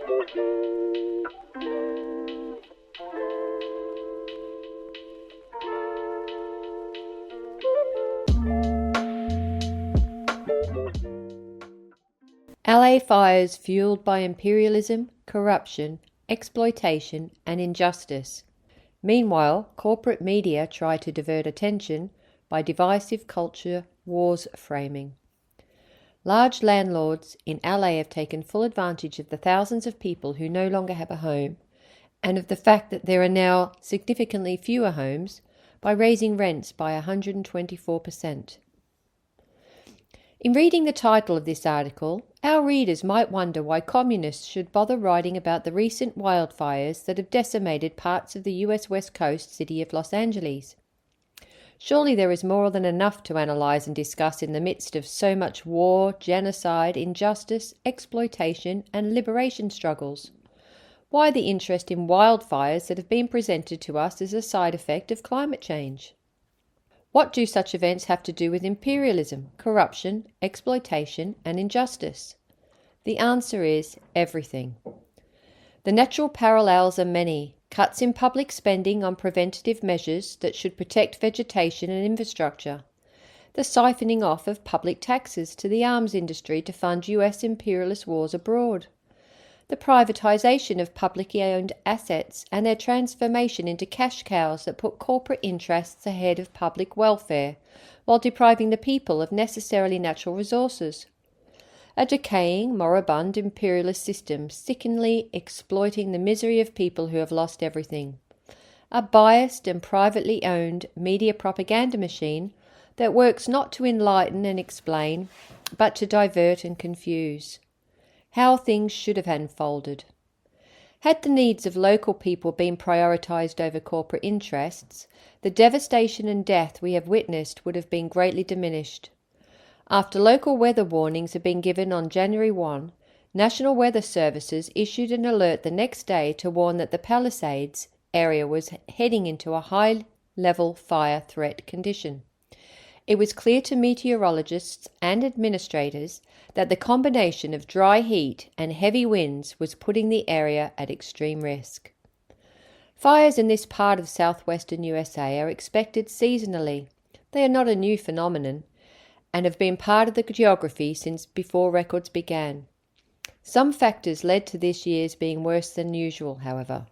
LA fires fueled by imperialism, corruption, exploitation, and injustice. Meanwhile, corporate media try to divert attention by divisive culture wars framing. Large landlords in LA have taken full advantage of the thousands of people who no longer have a home, and of the fact that there are now significantly fewer homes, by raising rents by 124%. In reading the title of this article, our readers might wonder why communists should bother writing about the recent wildfires that have decimated parts of the US West Coast city of Los Angeles. Surely there is more than enough to analyse and discuss in the midst of so much war, genocide, injustice, exploitation, and liberation struggles. Why the interest in wildfires that have been presented to us as a side effect of climate change? What do such events have to do with imperialism, corruption, exploitation, and injustice? The answer is everything. The natural parallels are many. Cuts in public spending on preventative measures that should protect vegetation and infrastructure. The siphoning off of public taxes to the arms industry to fund US imperialist wars abroad. The privatisation of publicly owned assets and their transformation into cash cows that put corporate interests ahead of public welfare, while depriving the people of necessarily natural resources. A decaying, moribund imperialist system sickeningly exploiting the misery of people who have lost everything. A biased and privately owned media propaganda machine that works not to enlighten and explain, but to divert and confuse. How things should have unfolded. Had the needs of local people been prioritised over corporate interests, the devastation and death we have witnessed would have been greatly diminished. After local weather warnings had been given on January 1, National Weather Services issued an alert the next day to warn that the Palisades area was heading into a high-level fire threat condition. It was clear to meteorologists and administrators that the combination of dry heat and heavy winds was putting the area at extreme risk. Fires in this part of southwestern USA are expected seasonally. They are not a new phenomenon and have been part of the geography since before records began. Some factors led to this year's being worse than usual, however.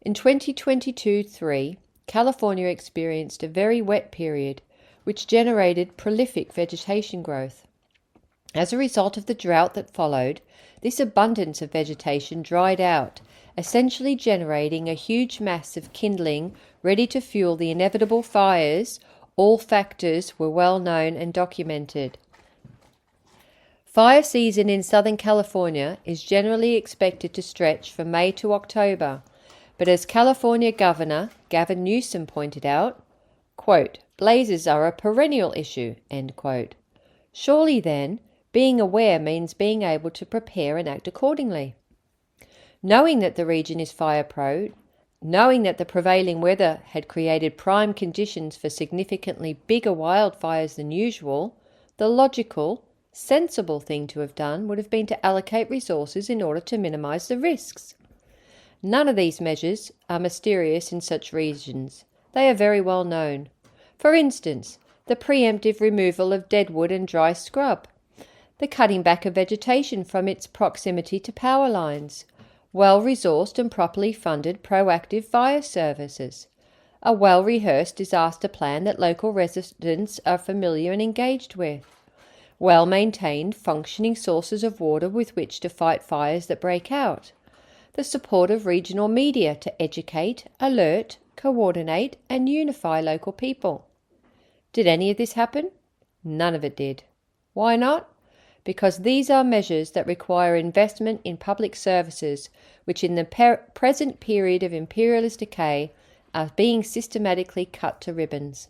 In 2022-3, California experienced a very wet period, which generated prolific vegetation growth. As a result of the drought that followed, this abundance of vegetation dried out, essentially generating a huge mass of kindling ready to fuel the inevitable fires. All factors were well known and documented. Fire season in Southern California is generally expected to stretch from May to October, but as California Governor Gavin Newsom pointed out, quote, blazes are a perennial issue, end quote. Surely then, being aware means being able to prepare and act accordingly. Knowing that the region is fire-prone, knowing that the prevailing weather had created prime conditions for significantly bigger wildfires than usual, the logical, sensible thing to have done would have been to allocate resources in order to minimise the risks. None of these measures are mysterious in such regions. They are very well known. For instance, the preemptive removal of deadwood and dry scrub, the cutting back of vegetation from its proximity to power lines, well-resourced and properly funded proactive fire services, a well-rehearsed disaster plan that local residents are familiar and engaged with, well-maintained functioning sources of water with which to fight fires that break out, the support of regional media to educate, alert, coordinate and unify local people. Did any of this happen? None of it did. Why not? Because these are measures that require investment in public services, which in the present period of imperialist decay are being systematically cut to ribbons.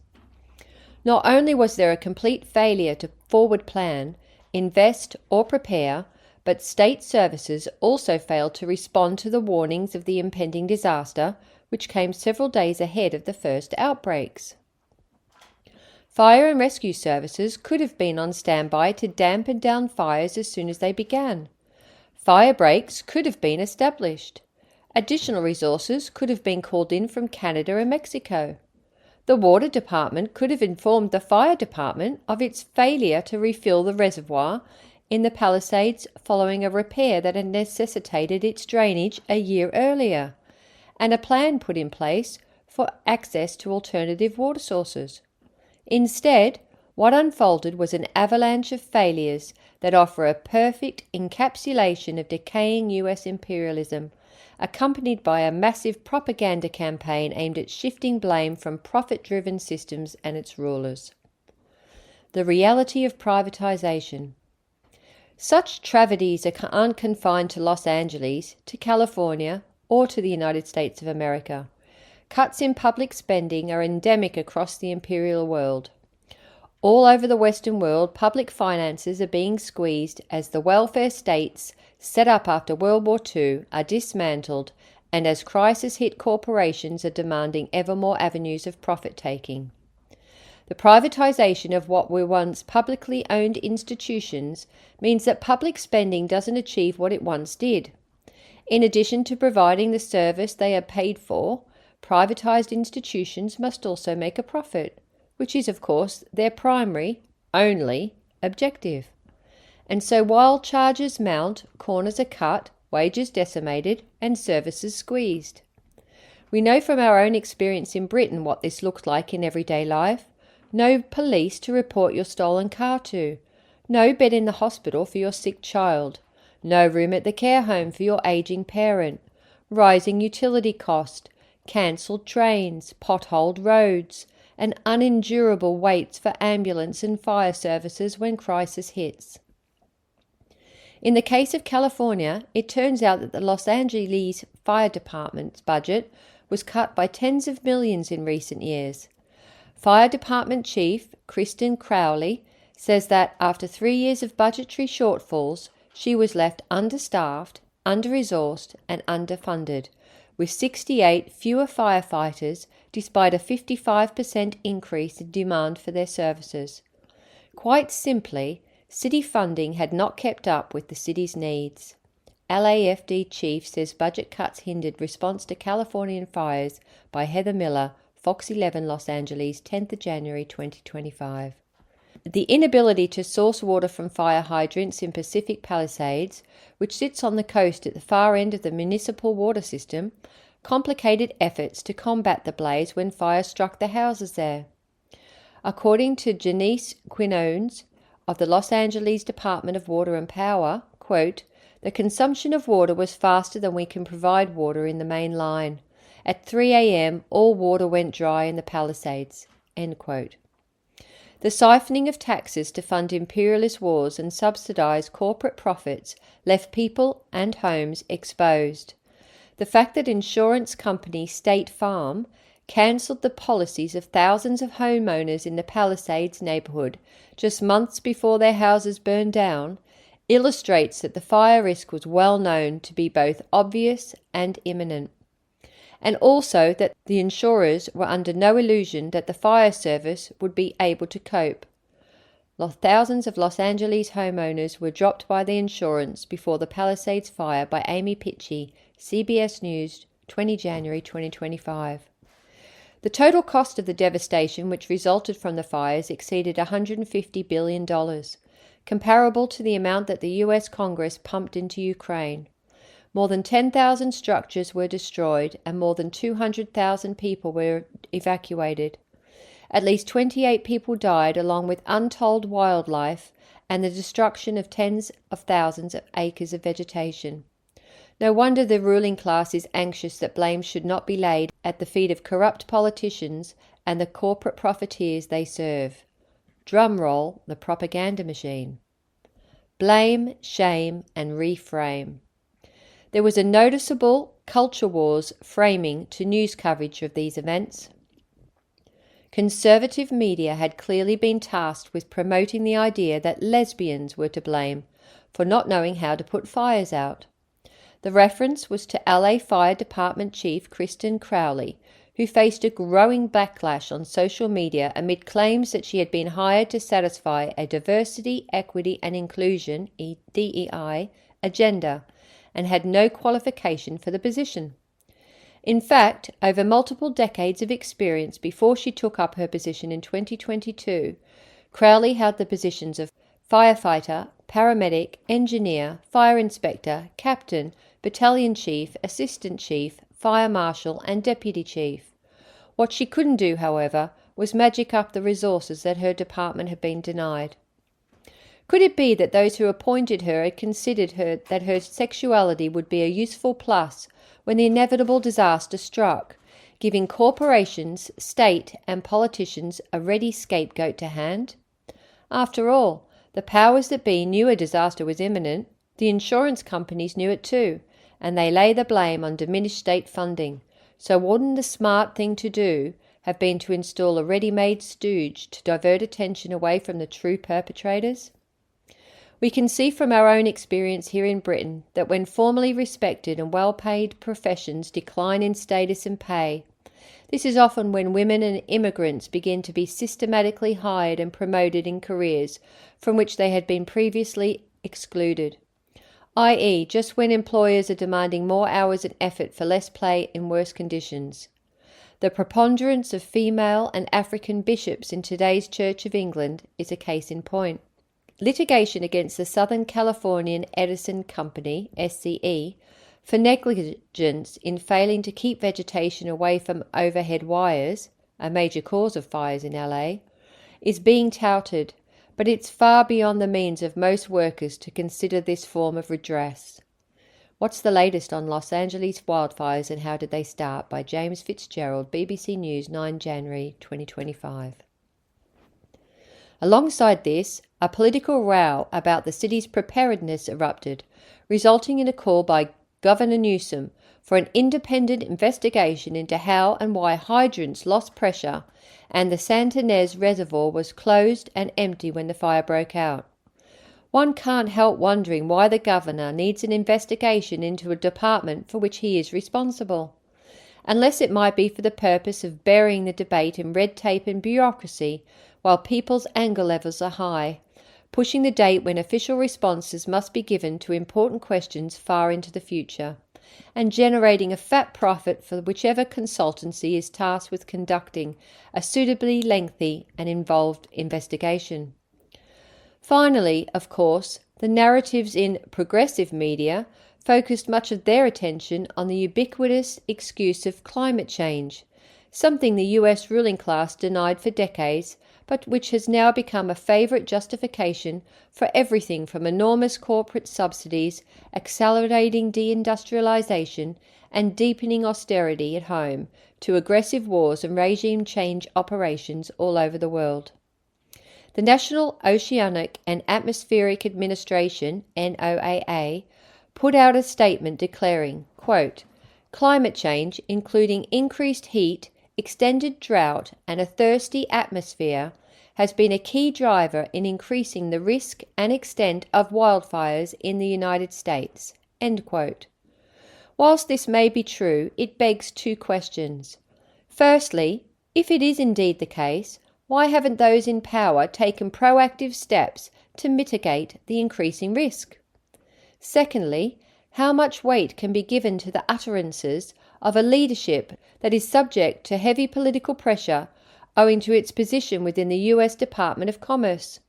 Not only was there a complete failure to forward plan, invest or prepare, but state services also failed to respond to the warnings of the impending disaster, which came several days ahead of the first outbreaks. Fire and rescue services could have been on standby to dampen down fires as soon as they began. Fire breaks could have been established. Additional resources could have been called in from Canada and Mexico. The water department could have informed the fire department of its failure to refill the reservoir in the Palisades following a repair that had necessitated its drainage a year earlier, and a plan put in place for access to alternative water sources. Instead, what unfolded was an avalanche of failures that offer a perfect encapsulation of decaying US imperialism, accompanied by a massive propaganda campaign aimed at shifting blame from profit-driven systems and its rulers. The reality of privatization. Such tragedies aren't confined to Los Angeles, to California, or to the United States of America. Cuts in public spending are endemic across the imperial world. All over the Western world, public finances are being squeezed as the welfare states set up after World War II are dismantled, and as crisis-hit corporations are demanding ever more avenues of profit-taking. The privatization of what were once publicly owned institutions means that public spending doesn't achieve what it once did. In addition to providing the service they are paid for, privatized institutions must also make a profit, which is, of course, their primary, only, objective. And so while charges mount, corners are cut, wages decimated, and services squeezed. We know from our own experience in Britain what this looks like in everyday life. No police to report your stolen car to. No bed in the hospital for your sick child. No room at the care home for your aging parent. Rising utility cost. Cancelled trains. Potholed roads. And unendurable waits for ambulance and fire services when crisis hits. In the case of California, it turns out that the Los Angeles Fire Department's budget was cut by tens of millions in recent years. Fire Department Chief Kristen Crowley says that after 3 years of budgetary shortfalls, she was left understaffed, under-resourced and underfunded, with 68 fewer firefighters despite a 55% increase in demand for their services. Quite simply, city funding had not kept up with the city's needs. LAFD chief says budget cuts hindered response to Californian fires by Heather Miller, Fox 11 Los Angeles, 10th of January 2025. The inability to source water from fire hydrants in Pacific Palisades, which sits on the coast at the far end of the municipal water system, complicated efforts to combat the blaze when fire struck the houses there. According to Janice Quinones of the Los Angeles Department of Water and Power, quote, "The consumption of water was faster than we can provide water in the main line. At 3 a.m., all water went dry in the Palisades." End quote. The siphoning of taxes to fund imperialist wars and subsidize corporate profits left people and homes exposed. The fact that insurance company State Farm cancelled the policies of thousands of homeowners in the Palisades neighborhood just months before their houses burned down illustrates that the fire risk was well known to be both obvious and imminent, and also that the insurers were under no illusion that the fire service would be able to cope. Thousands of Los Angeles homeowners were dropped by the insurance before the Palisades fire by Amy Pitchey, CBS News, 20 January 2025. The total cost of the devastation which resulted from the fires exceeded $150 billion, comparable to the amount that the US Congress pumped into Ukraine. More than 10,000 structures were destroyed and more than 200,000 people were evacuated. At least 28 people died, along with untold wildlife and the destruction of tens of thousands of acres of vegetation. No wonder the ruling class is anxious that blame should not be laid at the feet of corrupt politicians and the corporate profiteers they serve. Drum roll, the propaganda machine. Blame, shame, and reframe. There was a noticeable culture wars framing to news coverage of these events. Conservative media had clearly been tasked with promoting the idea that lesbians were to blame for not knowing how to put fires out. The reference was to LA Fire Department Chief Kristen Crowley, who faced a growing backlash on social media amid claims that she had been hired to satisfy a diversity, equity and inclusion (DEI) agenda and had no qualification for the position. In fact, over multiple decades of experience before she took up her position in 2022, Crowley held the positions of firefighter, paramedic, engineer, fire inspector, captain, battalion chief, assistant chief, fire marshal and deputy chief. What she couldn't do, however, was magic up the resources that her department had been denied. Could it be that those who appointed her had considered that her sexuality would be a useful plus when the inevitable disaster struck, giving corporations, state and politicians a ready scapegoat to hand? After all, the powers that be knew a disaster was imminent, the insurance companies knew it too, and they lay the blame on diminished state funding. So wouldn't the smart thing to do have been to install a ready-made stooge to divert attention away from the true perpetrators? We can see from our own experience here in Britain that when formerly respected and well-paid professions decline in status and pay, this is often when women and immigrants begin to be systematically hired and promoted in careers from which they had been previously excluded, i.e., just when employers are demanding more hours and effort for less pay in worse conditions. The preponderance of female and African bishops in today's Church of England is a case in point. Litigation against the Southern Californian Edison Company, SCE, for negligence in failing to keep vegetation away from overhead wires, a major cause of fires in LA, is being touted, but it's far beyond the means of most workers to consider this form of redress. What's the latest on Los Angeles wildfires and how did they start? By James Fitzgerald, BBC News, 9 January 2025. Alongside this, a political row about the city's preparedness erupted, resulting in a call by Governor Newsom for an independent investigation into how and why hydrants lost pressure and the Santa Ynez Reservoir was closed and empty when the fire broke out. One can't help wondering why the governor needs an investigation into a department for which he is responsible, unless it might be for the purpose of burying the debate in red tape and bureaucracy while people's anger levels are high, pushing the date when official responses must be given to important questions far into the future, and generating a fat profit for whichever consultancy is tasked with conducting a suitably lengthy and involved investigation. Finally, of course, the narratives in progressive media focused much of their attention on the ubiquitous excuse of climate change, something the US ruling class denied for decades, but which has now become a favourite justification for everything from enormous corporate subsidies, accelerating deindustrialisation and deepening austerity at home, to aggressive wars and regime change operations all over the world. The National Oceanic and Atmospheric Administration, NOAA, put out a statement declaring, quote, "Climate change, including increased heat, extended drought and a thirsty atmosphere, has been a key driver in increasing the risk and extent of wildfires in the United States." End quote. Whilst this may be true, it begs two questions. Firstly, if it is indeed the case, why haven't those in power taken proactive steps to mitigate the increasing risk? Secondly, how much weight can be given to the utterances of a leadership that is subject to heavy political pressure owing to its position within the US Department of Commerce?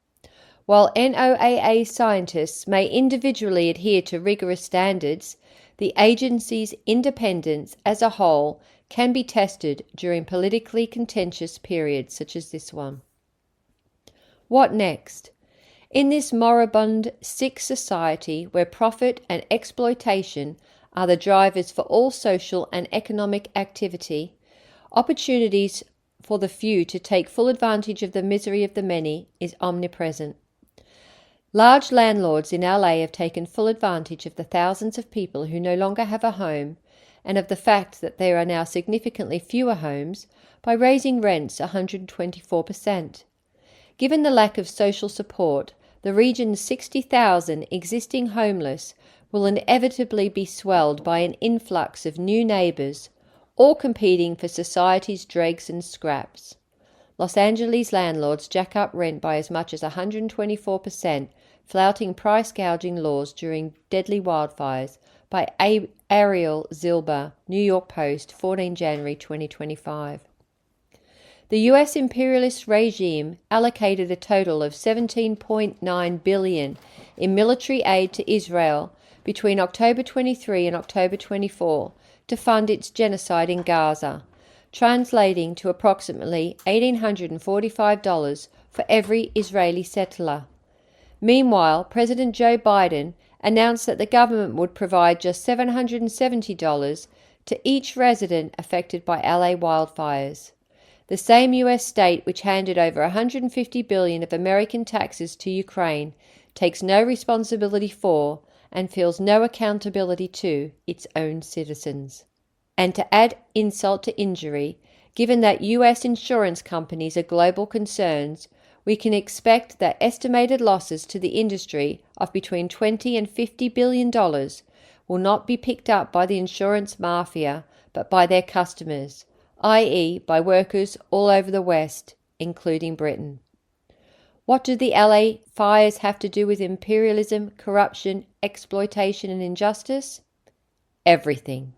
While NOAA scientists may individually adhere to rigorous standards, the agency's independence as a whole can be tested during politically contentious periods such as this one. What next? In this moribund, sick society where profit and exploitation are the drivers for all social and economic activity, opportunities for the few to take full advantage of the misery of the many is omnipresent. Large landlords in LA have taken full advantage of the thousands of people who no longer have a home and of the fact that there are now significantly fewer homes by raising rents 124%. Given the lack of social support, the region's 60,000 existing homeless will inevitably be swelled by an influx of new neighbours, all competing for society's dregs and scraps. Los Angeles landlords jack up rent by as much as 124%, flouting price gouging laws during deadly wildfires, by Ariel Zilber, New York Post, 14 January 2025. The US imperialist regime allocated a total of $17.9 billion in military aid to Israel between October 23 and October 24 to fund its genocide in Gaza, translating to approximately $1,845 for every Israeli settler. Meanwhile, President Joe Biden announced that the government would provide just $770 to each resident affected by LA wildfires. The same US state which handed over $150 billion of American taxes to Ukraine takes no responsibility for and feels no accountability to its own citizens. And to add insult to injury, given that US insurance companies are global concerns, we can expect that estimated losses to the industry of between $20 and $50 billion will not be picked up by the insurance mafia, but by their customers, i.e. by workers all over the West, including Britain. What do the LA fires have to do with imperialism, corruption, exploitation, and injustice? Everything.